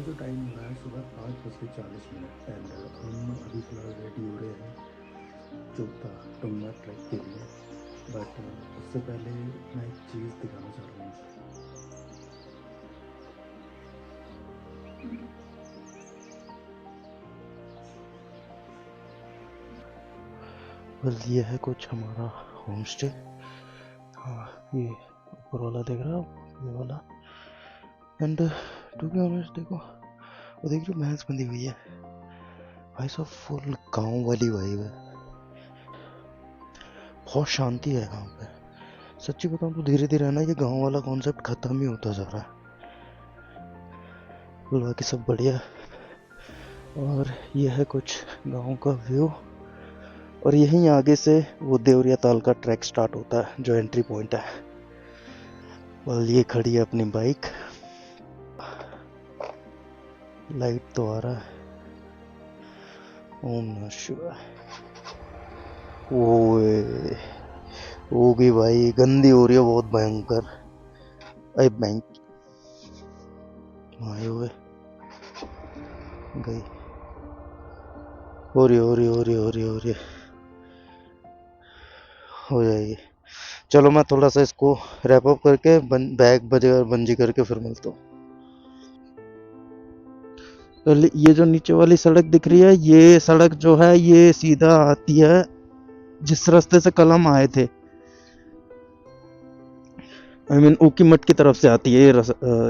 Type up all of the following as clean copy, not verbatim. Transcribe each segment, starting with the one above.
जो टाइम हो रहा है सुबह 5:40 एंड हम अभी फिलहाल रेडी हो रहे हैं चोपता टुंगनाथ ट्रैक के लिए। बट उससे पहले मैं एक चीज़ दिखाना चाह रहा हूँ। बस ये है कुछ हमारा होम स्टे। हाँ, ये ऊपर वाला देख रहा हो, ये वाला। एंड टू बी ऑनेस्ट देखो, वो देख रही भैंस बंधी हुई है भाई साहब, फुल गांव वाली वाइब है। बहुत शांति है यहाँ पे। सच्ची बताऊँ तो धीरे धीरे है ना, ये गांव वाला कॉन्सेप्ट खत्म ही होता जा रहा है। बाकी सब बढ़िया। और ये है कुछ गांव का व्यू, और यहीं आगे से वो देवरिया ताल का ट्रैक स्टार्ट होता है जो एंट्री पॉइंट है। और ये खड़ी है अपनी बाइक। लाइट तो आ रहा है। ओम नमः शिवाय। ओए होगी भाई, गंदी हो रही है बहुत भयंकर। अरे बैंक आए हुए गई, हो रही हो जाएगी। चलो मैं थोड़ा सा इसको रैप अप करके बैग बजे और बंजी करके फिर मिलता हूँ। ये जो नीचे वाली सड़क दिख रही है, ये सड़क जो है ये सीधा आती है जिस रास्ते से कल हम आए थे। आई मीन ऊकी मठ की तरफ से आती है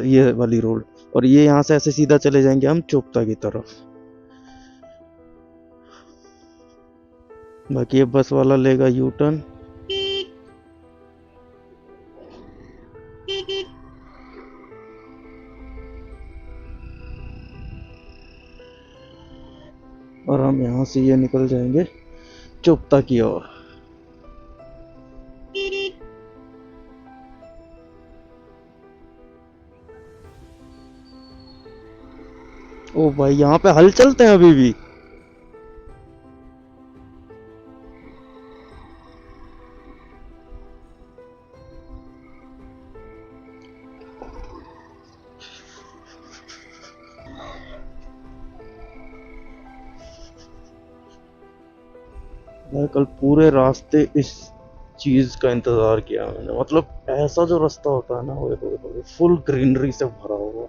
ये वाली रोड। और ये यहाँ से ऐसे सीधा चले जाएंगे हम चोपता की तरफ। बाकी ये बस वाला लेगा यू टर्न। और हम यहाँ से ये निकल जाएंगे चोपता की ओर। ओ भाई, यहाँ पे हल चलते हैं अभी भी। मैं कल पूरे रास्ते इस चीज का इंतजार किया मैंने। मतलब ऐसा जो रास्ता होता है ना, वो फुल ग्रीनरी से भरा हुआ।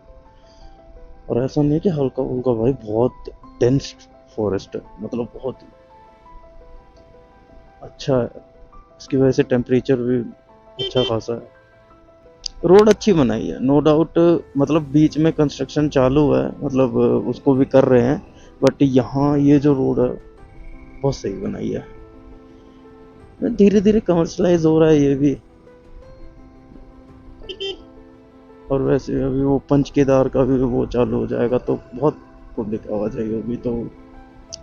और ऐसा नहीं है कि हल्का फुल्का भाई, बहुत डेंस फॉरेस्ट है। मतलब बहुत ही अच्छा है। इसकी वजह से टेम्परेचर भी अच्छा खासा है। रोड अच्छी बनाई है नो डाउट। मतलब बीच में कंस्ट्रक्शन चालू है, मतलब उसको भी कर रहे हैं। बट यहाँ ये जो रोड है बहुत सही बनाई है। धीरे धीरे कमर्शलाइज हो रहा है ये भी। और वैसे अभी वो पंच केदार का भी वो चालू हो जाएगा तो बहुत पब्लिक आवाज आएगी। अभी तो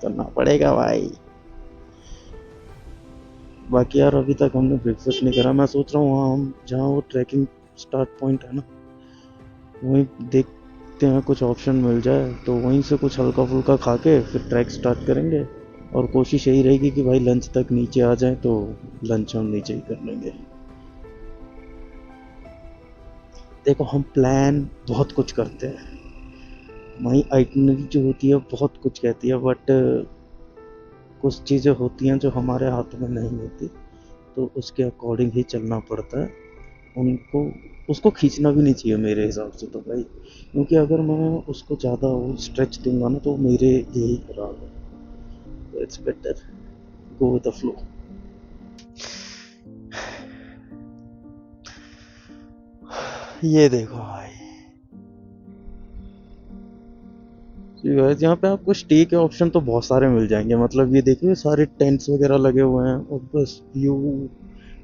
करना पड़ेगा भाई। बाकी यार अभी तक हमने ब्रेकफास्ट नहीं करा। मैं सोच रहा हूँ वहाँ हम जहाँ वो ट्रैकिंग स्टार्ट पॉइंट है ना, वहीं देखते हैं कुछ ऑप्शन मिल जाए तो वहीं से कुछ हल्का फुल्का खा के फिर ट्रैक स्टार्ट करेंगे। और कोशिश यही रहेगी कि भाई लंच तक नीचे आ जाए तो लंच हम नीचे ही कर लेंगे। देखो हम प्लान बहुत कुछ करते हैं, वहीं आइटनरी जो होती है बहुत कुछ कहती है, बट कुछ चीज़ें होती हैं जो हमारे हाथ में नहीं होती, तो उसके अकॉर्डिंग ही चलना पड़ता है। उनको उसको खींचना भी नहीं चाहिए मेरे हिसाब से तो भाई, क्योंकि अगर मैं उसको ज़्यादा वो स्ट्रेच दूंगा ना तो मेरे लिए ही खराब है। It's better go with the flow. ये देखो भाई, यहाँ पे आपको स्टे के ऑप्शन तो बहुत सारे मिल जाएंगे। मतलब ये देखिए सारे टेंट्स वगैरह लगे हुए हैं और बस व्यू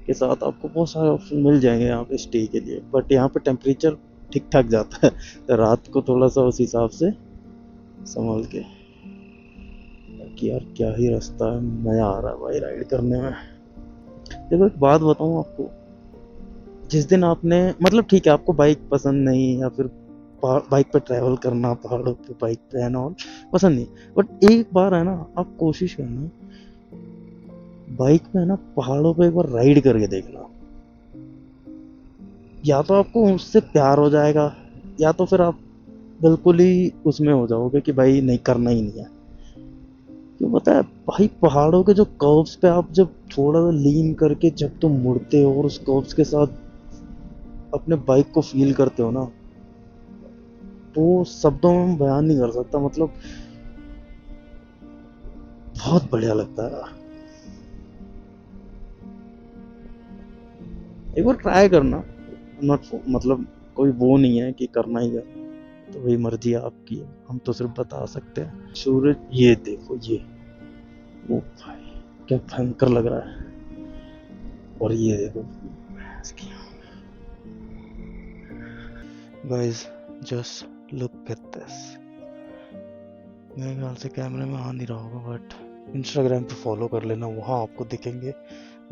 के साथ आपको बहुत सारे ऑप्शन मिल जाएंगे यहाँ पे स्टे के लिए। बट यहाँ पे टेम्परेचर ठीक ठाक जाता है तो रात को थोड़ा सा उस हिसाब से संभाल के। कि यार क्या ही रास्ता है, मजा आ रहा है भाई राइड करने में। देखो एक बात बताऊं आपको, जिस दिन आपने मतलब ठीक है आपको बाइक पसंद नहीं या फिर बाइक पे ट्रैवल करना पहाड़ों पे बाइक पे है ना और पसंद नहीं, बट एक बार है ना आप कोशिश करना बाइक पे है ना पहाड़ों पे एक बार राइड करके देखना। या तो आपको उससे प्यार हो जाएगा, या तो फिर आप बिल्कुल ही उसमें हो जाओगे कि भाई नहीं, करना ही नहीं है। क्यों पता है भाई, पहाड़ों के जो कर्व्स पे आप जब थोड़ा सा लीन करके जब तुम मुड़ते हो और उस कर्व्स के साथ अपने बाइक को फील करते हो ना, वो शब्दों में बयान नहीं कर सकता। मतलब बहुत बढ़िया लगता है यार। एक बार ट्राई करना। नॉट मतलब कोई वो नहीं है कि करना ही है, तो वही मर्जी है आपकी है, हम तो सिर्फ बता सकते हैं। सूरज ये देखो, ये वो भाई क्या भयंकर लग रहा है। और ये देखो इसकी, guys just look at this. मेरे ख्याल से कैमरे में आ नहीं रहा होगा, बट इंस्टाग्राम पे फॉलो कर लेना, वहाँ आपको दिखेंगे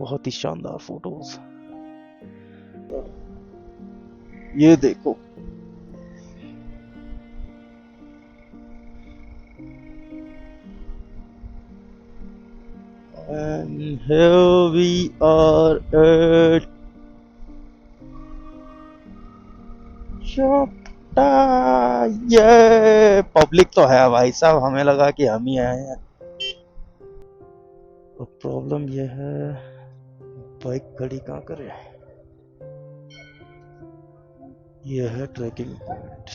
बहुत ही शानदार फोटोज। ये देखो, and here we are at Chopta. ये पब्लिक तो है भाई साहब, हमें लगा कि हम ही आए हैं। तो प्रॉब्लम ये है, बाइक खड़ी कहाँ करे। ये है ट्रैकिंग पॉइंट।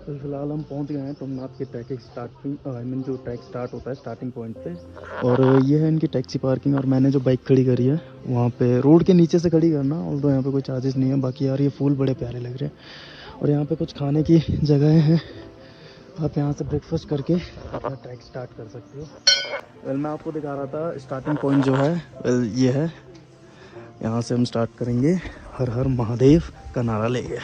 तो फिलहाल हम पहुंच गए हैं तुंगनाथ के ट्रैकिंग स्टार्टिंग, आई मीन जो ट्रैक स्टार्ट होता है स्टार्टिंग पॉइंट पे। और ये है इनकी टैक्सी पार्किंग। और मैंने जो बाइक खड़ी करी है वहाँ पे रोड के नीचे से खड़ी करना, और तो यहाँ पे कोई चार्जेस नहीं है। बाकी यार ये फूल बड़े प्यारे लग रहे हैं। और यहाँ पे कुछ खाने की जगहें हैं, आप यहाँ से ब्रेकफास्ट करके अपना ट्रैक स्टार्ट कर सकते हो। वेल मैं आपको दिखा रहा था स्टार्टिंग पॉइंट जो है, वेल ये है। यहाँ से हम स्टार्ट करेंगे हर हर महादेव का नारा लेके।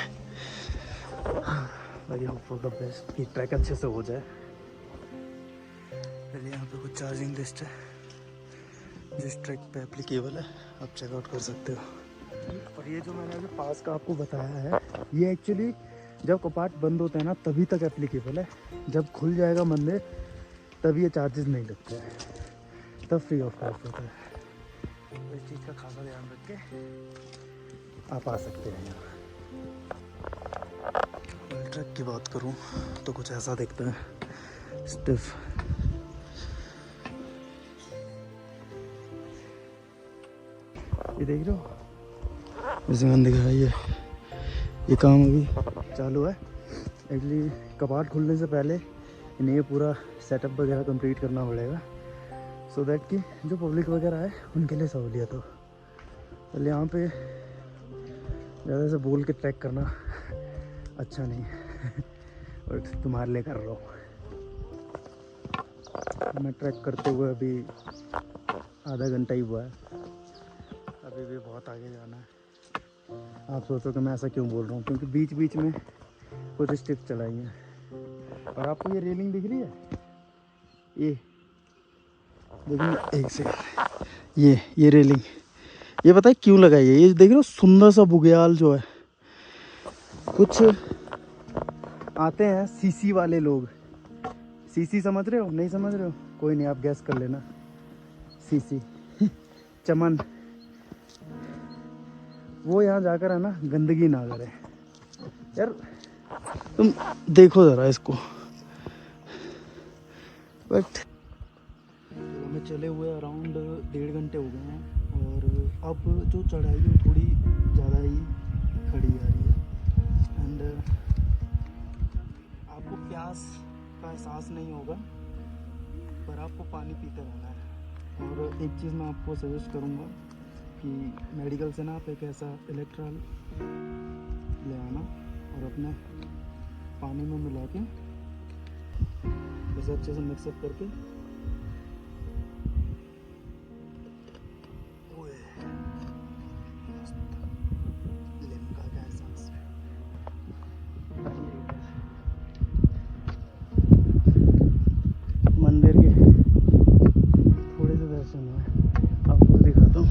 I hope for the best कि ट्रैक अच्छे से हो जाए। पहले यहाँ पे कुछ चार्जिंग लिस्ट है जिस ट्रैक पे एप्लीकेबल है, आप चेकआउट कर सकते हो। और ये जो मैंने अभी पास का आपको बताया है, ये एक्चुअली जब कपाट बंद होते हैं ना तभी तक एप्लीकेबल है। जब खुल जाएगा मंदिर तब ये चार्जेस नहीं लगते हैं, तब फ्री ऑफ कॉस्ट होता है। तो इस चीज़ का खासा ध्यान रख के आप आ सकते हैं यहाँ। ट्रैक की बात करूँ तो कुछ ऐसा दिखता है, स्टिफ। ये देख रहे हो, जैसे मैंने दिखाया ये काम अभी चालू है। एक्चुअली कपाट खुलने से पहले इन्हें ये पूरा सेटअप वगैरह कंप्लीट करना पड़ेगा, सो दैट कि जो पब्लिक वगैरह है उनके लिए सहूलियत हो। पहले यहाँ पे ज़्यादा से बोल के ट्रैक करना अच्छा नहीं और तुम्हारे लिए कर रहा हूँ। मैं ट्रैक करते हुए अभी आधा घंटा ही हुआ है, अभी भी बहुत आगे जाना है। आप सोचो कि मैं ऐसा क्यों बोल रहा हूँ, क्योंकि बीच बीच में कुछ स्टेप चलाई हैं। और आपको ये रेलिंग दिख रही है, ये देखिए, एक सेकंड, ये रेलिंग, ये पता है क्यों लगाई है? ये देख रहे हो सुंदर सा बुग्याल जो है, कुछ आते हैं सीसी वाले लोग। सीसी समझ रहे हो? नहीं समझ रहे हो? कोई नहीं, आप गैस कर लेना। सीसी चमन, वो यहाँ जाकर है ना गंदगी ना करे। यार तुम देखो ज़रा इसको। बट हमें चले हुए अराउंड 1.5 घंटे हो गए हैं, और अब जो चढ़ाई है थोड़ी ज़्यादा ही खड़ी आ रही है। एंड आपको प्यास का एहसास नहीं होगा, पर आपको पानी पीते रहना है। और एक चीज़ मैं आपको सजेस्ट करूँगा कि मेडिकल से ना आप एक ऐसा इलेक्ट्रॉल ले आना और अपने पानी में मिला के उसे अच्छे से मिक्सअप करके लिम्का का एहसास। मंदिर के थोड़े से दर्शन हुए, आपको दिखाता हूँ।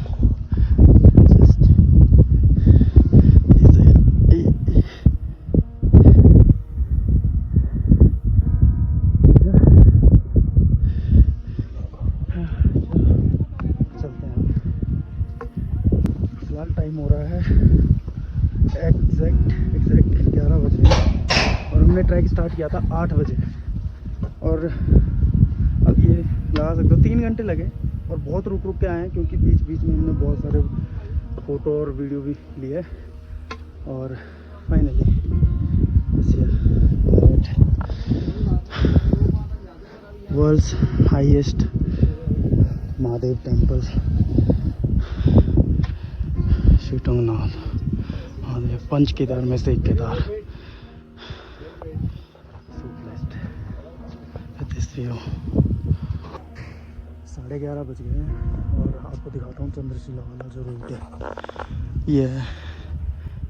ट्रैक स्टार्ट किया था 8 बजे और अब ये लगा सकते हो 3 घंटे लगे और बहुत रुक रुक के आए हैं क्योंकि बीच बीच में हमने बहुत सारे फ़ोटो और वीडियो भी लिए और finally world's highest Mahadev temple Shri Tungnath Mahadev, Panch Kedar में से एक केदार। दिस व्यू 11:30 बज गए हैं और आपको दिखाता हूँ चंद्रशिला वाला जो रूट है। ये है,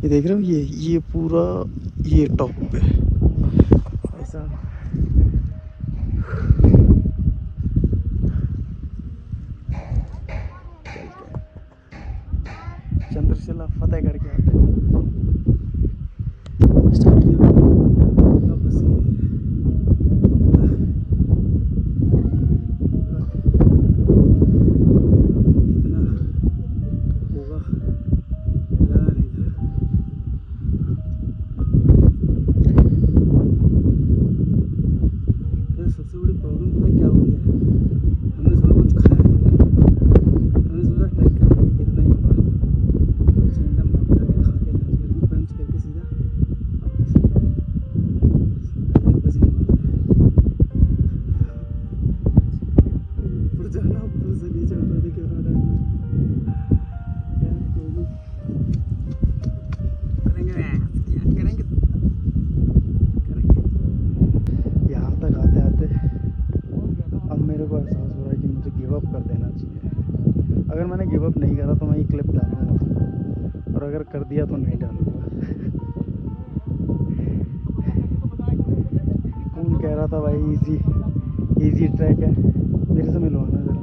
ये देख रहे हो, ये पूरा ये टॉप पे ऐसा चंद्रशिला फतेह करके आते हैं। अगर मैंने गिव अप नहीं करा तो मैं ये क्लिप डालूंगा और अगर कर दिया तो नहीं डालूंगा। कौन कह रहा था भाई इजी ट्रैक है, मेरे से मिलवाना ज़रा।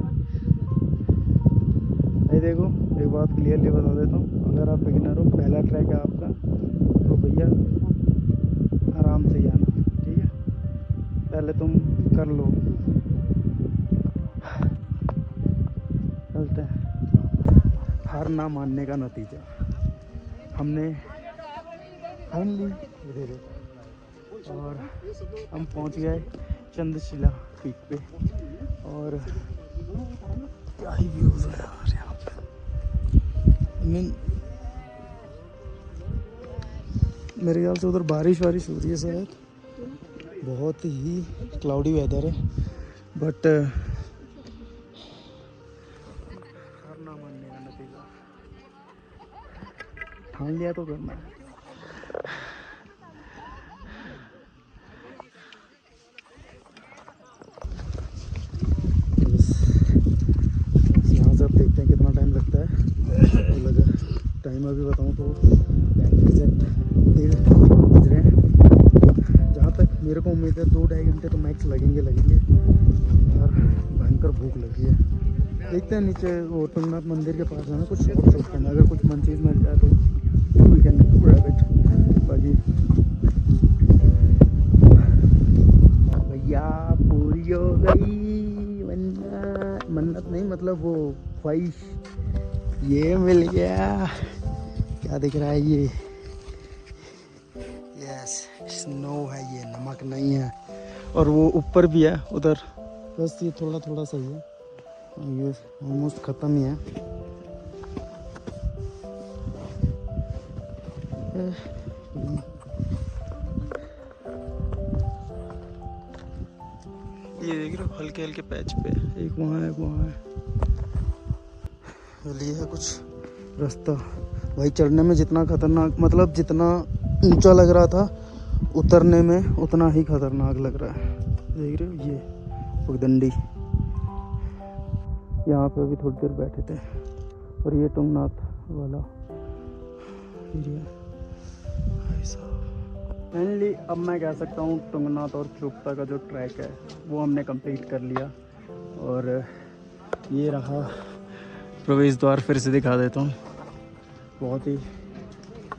ये देखो, एक बात क्लियरली बता देता हूँ, अगर आप बिगिनर हो, पहला ट्रैक है आपका, तो भैया आराम से ही आना, ठीक है। पहले तुम कर लो, चलते हैं। हार ना मानने का नतीजा, हमने फाइनली और हम पहुंच गए चंद्रशिला पीक पे और क्या ही व्यूज़ है यार यहाँ पे। मेरे ख्याल से उधर बारिश हो रही है शायद, बहुत ही क्लाउडी वेदर है, बट हार ना मानने का नतीजा, ठान लिया तो करना है। यहाँ से अब देखते हैं कितना टाइम लगता है। लगा टाइम अभी बताऊँ तो एग्जैक्ट 1:30 बज रहे हैं। जहाँ तक मेरे को उम्मीद है 2-2.5 घंटे तो मैक्स लगेंगे और भयंकर भूख लगी है। देखते हैं नीचे वो टुंगनाथ मंदिर के पास है ना, कुछ शॉर्ट करना, अगर कुछ मन चीज़ मिल जाए तो वी कैन ग्रैब इट। बाकी भैया पूरी हो गई मन्नत नहीं, मतलब वो ख्वाहिश, ये मिल गया। क्या दिख रहा है ये? यस, स्नो है, ये नमक नहीं है। और वो ऊपर भी है उधर, बस ये थोड़ा थोड़ा सही है, ये ऑलमोस्ट ख़त्म ही है। ये देख रहे हो, हल्के हल्के पैच पे, एक वहाँ है, एक वहाँ है। ये है कुछ रास्ता भाई, चढ़ने में जितना खतरनाक, मतलब जितना ऊंचा लग रहा था, उतरने में उतना ही खतरनाक लग रहा है। देख रहे हो, ये पगडंडी, यहाँ पे अभी थोड़ी देर बैठे थे। और ये टुंगनाथ वाला एरिया। फाइनली अब मैं कह सकता हूँ टुंगनाथ और चुपता का जो ट्रैक है वो हमने कंप्लीट कर लिया। और ये रहा प्रवेश द्वार, फिर से दिखा देता हूँ। बहुत ही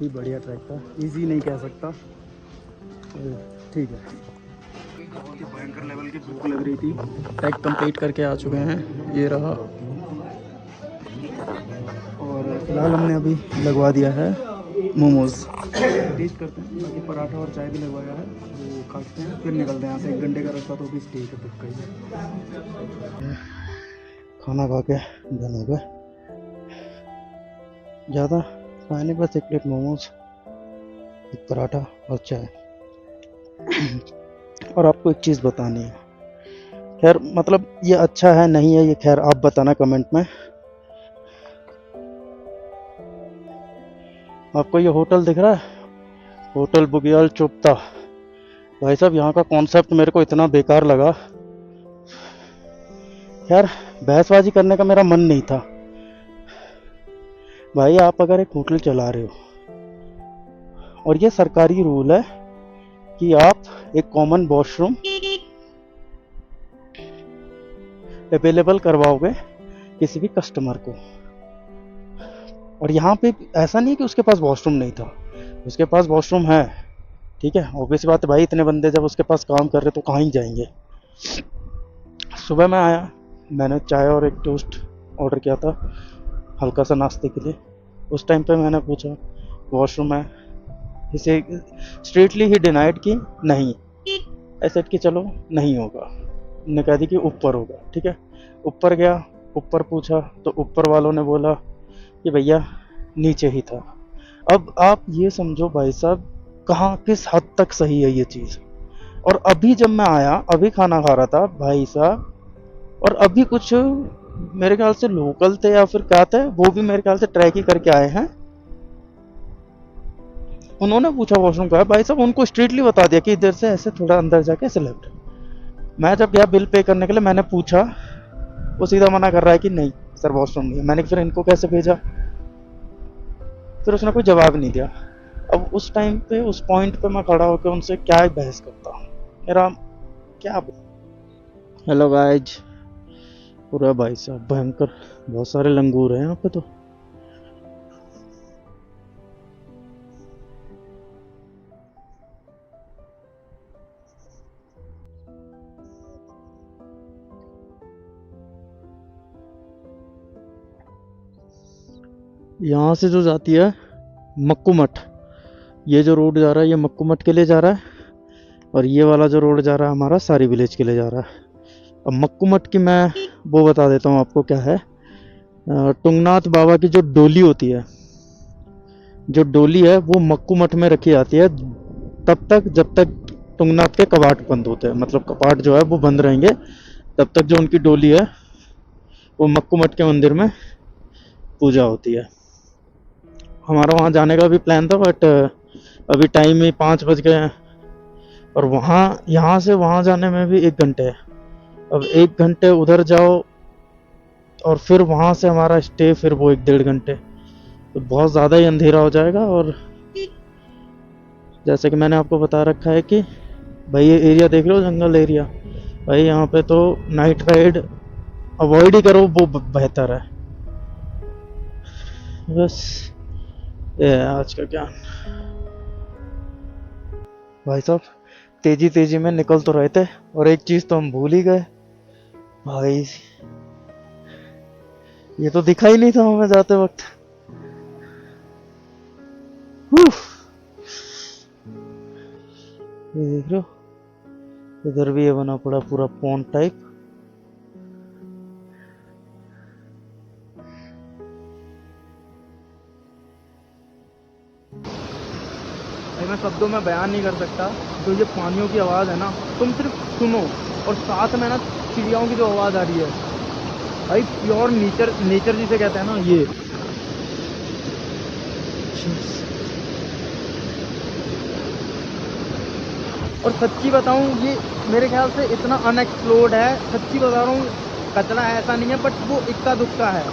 बढ़िया ट्रैक था, इजी नहीं कह सकता, ठीक है। बहुत ही भयंकर लेवल की भूख लग रही थी, ट्रैक कंप्लीट करके आ चुके हैं, ये रहा। और फिलहाल हमने अभी लगवा दिया है मोमोज, टेस्ट करते हैं। बाकी पराठा और चाय भी लगवाया है, वो खाते हैं फिर निकलते हैं यहाँ से। 1 घंटे का रास्ता तो भी स्टे का पक्का ही। खाना खा के डन हो गए, ज़्यादा खाया नहीं, बस 1 प्लेट मोमोज, 1 पराठा और चाय। और आपको एक चीज़ बतानी है, खैर मतलब ये अच्छा है नहीं है ये खैर आप बताना कमेंट में। आपको ये होटल दिख रहा है, होटल बुगियाल चुप्ता, भाई साहब यहाँ का कॉन्सेप्ट मेरे को इतना बेकार लगा। यार बहसबाजी करने का मेरा मन नहीं था भाई, आप अगर एक होटल चला रहे हो और ये सरकारी रूल है कि आप एक कॉमन वॉशरूम अवेलेबल करवाओगे किसी भी कस्टमर को, और यहाँ पे ऐसा नहीं कि उसके पास वॉशरूम नहीं था, उसके पास वॉशरूम है, ठीक है, ऑब्वियस बात है भाई, इतने बंदे जब उसके पास काम कर रहे तो कहाँ ही जाएंगे। सुबह मैं आया, मैंने चाय और 1 टोस्ट ऑर्डर किया था हल्का सा नाश्ते के लिए। उस टाइम पे मैंने पूछा वॉशरूम है, इसे स्ट्रेटली ही डिनाइड कि नहीं, ऐसे कि चलो नहीं होगा, ने कह दी कि ऊपर होगा, ठीक है। ऊपर गया, ऊपर पूछा तो ऊपर वालों ने बोला कि भैया नीचे ही था। अब आप ये समझो भाई साहब कहाँ किस हद तक सही है ये चीज़। और अभी जब मैं आया, अभी खाना खा रहा था भाई साहब, और अभी कुछ मेरे ख्याल से लोकल थे या फिर क्या थे, वो भी मेरे ख्याल से ट्रैक ही करके आए हैं, उन्होंने पूछा वॉशरूम का है, भाई साहब उनको स्ट्रेटली बता दिया कि इधर से ऐसे थोड़ा अंदर जाके ऐसे लेफ्ट। मैं जब गया बिल पे करने के लिए, मैंने पूछा, वो सीधा मना कर रहा है कि नहीं सर वॉशरूम नहीं है। मैंने फिर इनको कैसे भेजा, फिर उसने कोई जवाब नहीं दिया। अब उस टाइम पे उस पॉइंट पे मैं खड़ा होकर उनसे क्या बहस करता, मेरा क्या। हेलो गाइज, पूरा भाई साहब भयंकर, बहुत सारे लंगूर हैं यहाँ पे तो। यहाँ से जो जाती है मक्कू मठ, ये जो रोड जा रहा है ये मक्कू मठ के लिए जा रहा है, और ये वाला जो रोड जा रहा है हमारा सारी विलेज के लिए जा रहा है। अब मक्कू मठ की मैं वो बता देता हूँ आपको क्या है। टुंगनाथ बाबा की जो डोली होती है, जो डोली है वो मक्कू मठ में रखी जाती है तब तक जब तक टुंगनाथ के कपाट बंद होते हैं, मतलब कपाट जो है वो बंद रहेंगे तब तक जो उनकी डोली है वो मक्कू मठ के मंदिर में पूजा होती है। हमारा वहाँ जाने का भी प्लान था, बट अभी टाइम ही 5 बज गए हैं, और वहाँ यहाँ से वहाँ जाने में भी 1 घंटे है। अब 1 घंटे उधर जाओ और फिर वहाँ से हमारा स्टे फिर वो 1-1.5 घंटे, तो बहुत ज़्यादा ही अंधेरा हो जाएगा। और जैसे कि मैंने आपको बता रखा है कि भाई ये एरिया देख रहे हो जंगल एरिया, भाई यहाँ पे तो नाइट राइड अवॉइड ही करो, वो बेहतर है। बस ये है आज का ज्ञान। भाई साहब तेजी तेजी में निकल तो रहे थे और एक चीज तो हम भूल ही गए भाई, ये तो दिखा ही नहीं था हमें जाते वक्त। ये देख रहे हो, इधर भी ये बना पड़ा पूरा पॉन्ड टाइप। मैं शब्दों में बयान नहीं कर सकता, तो ये पानियों की आवाज़ है ना, तुम सिर्फ सुनो, और साथ में ना चिड़ियाओं की जो आवाज़ आ रही है भाई, प्योर नेचर, नेचर जिसे कहते हैं ना ये। और सच्ची बताऊं ये मेरे ख्याल से इतना अनएक्सप्लोर्ड है, सच्ची बता रहा हूँ, कचरा ऐसा नहीं है, बट वो इक्का दुक्का है।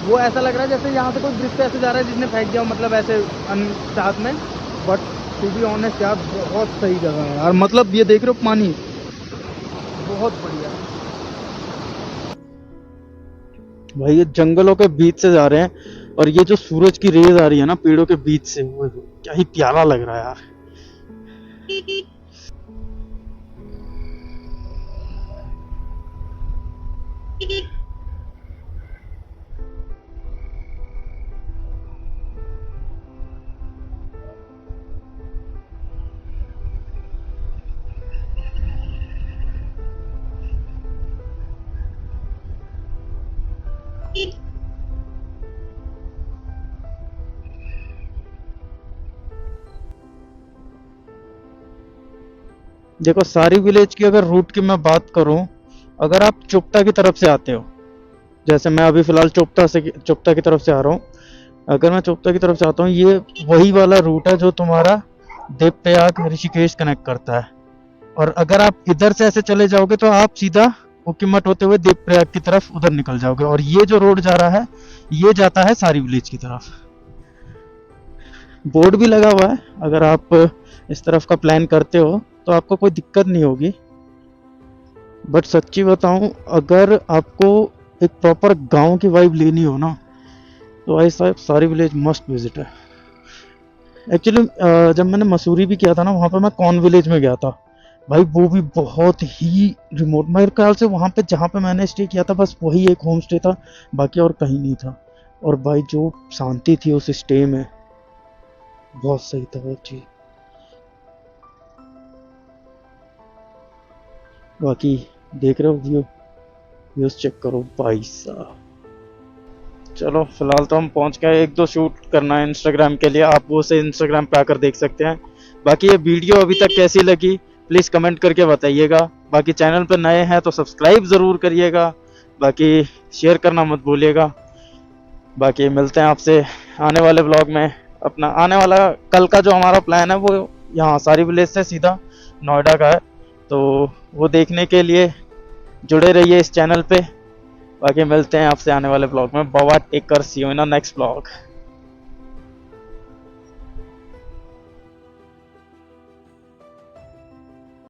वो ऐसा लग रहा है जैसे यहाँ से कोई ब्रिज पे ऐसे जा रहा है जिसने फेंक दिया, मतलब ऐसे साथ में, बट टू बी ऑनेस्ट यार बहुत सही जगह है यार। मतलब ये देख रहे हो पानी बहुत बढ़िया भाई, ये जंगलों के बीच से जा रहे हैं और ये जो सूरज की रेज आ रही है ना पेड़ों के बीच से, वो क्या ही प्यारा लग रहा है यार। देखो सारी विलेज की अगर रूट की मैं बात करूं, अगर आप चुप्ता की तरफ से आते हो, जैसे मैं अभी फिलहाल चुप्ता की तरफ से आ रहा हूँ। अगर मैं चुप्ता की तरफ से आता हूँ, ये वही वाला रूट है जो तुम्हारा देवप्रयाग ऋषिकेश कनेक्ट करता है। और अगर आप इधर से ऐसे चले जाओगे तो आप सीधा उकीमठ होते हुए देवप्रयाग की तरफ उधर निकल जाओगे। और ये जो रोड जा रहा है, ये जाता है सारी विलेज की तरफ। बोर्ड भी लगा हुआ है, अगर आप इस तरफ का प्लान करते हो तो आपको कोई दिक्कत नहीं होगी। बट सच्ची बताऊं, अगर आपको एक प्रॉपर गांव की वाइब लेनी हो ना, तो भाई साहब सारी विलेज मस्ट विजिट है। एक्चुअली जब मैंने मसूरी भी किया था ना, वहाँ पे मैं कौन विलेज में गया था भाई, वो भी बहुत ही रिमोट। मेरे ख्याल से वहाँ पे जहाँ पे मैंने स्टे किया था बस वही एक होम स्टे था, बाकी और कहीं नहीं था। और भाई जो शांति थी उस स्टे में, बहुत सही था वो चीज़। बाकी देख रहे हो व्यूज चेक करो भाई साहब। चलो फिलहाल तो हम पहुंच गए, एक दो शूट करना है इंस्टाग्राम के लिए, आप वो से इंस्टाग्राम पे आकर देख सकते हैं। बाकी ये वीडियो अभी तक कैसी लगी प्लीज़ कमेंट करके बताइएगा। बाकी चैनल पर नए हैं तो सब्सक्राइब ज़रूर करिएगा, बाकी शेयर करना मत भूलिएगा। बाकी मिलते हैं आपसे आने वाले ब्लॉग में। अपना आने वाला कल का जो हमारा प्लान है वो यहाँ सारी विलेज से सीधा नोएडा का है, तो वो देखने के लिए जुड़े रहिए इस चैनल पे। बाकी मिलते हैं आपसे आने वाले ब्लॉग में। Bye, take care, see you in the next blog.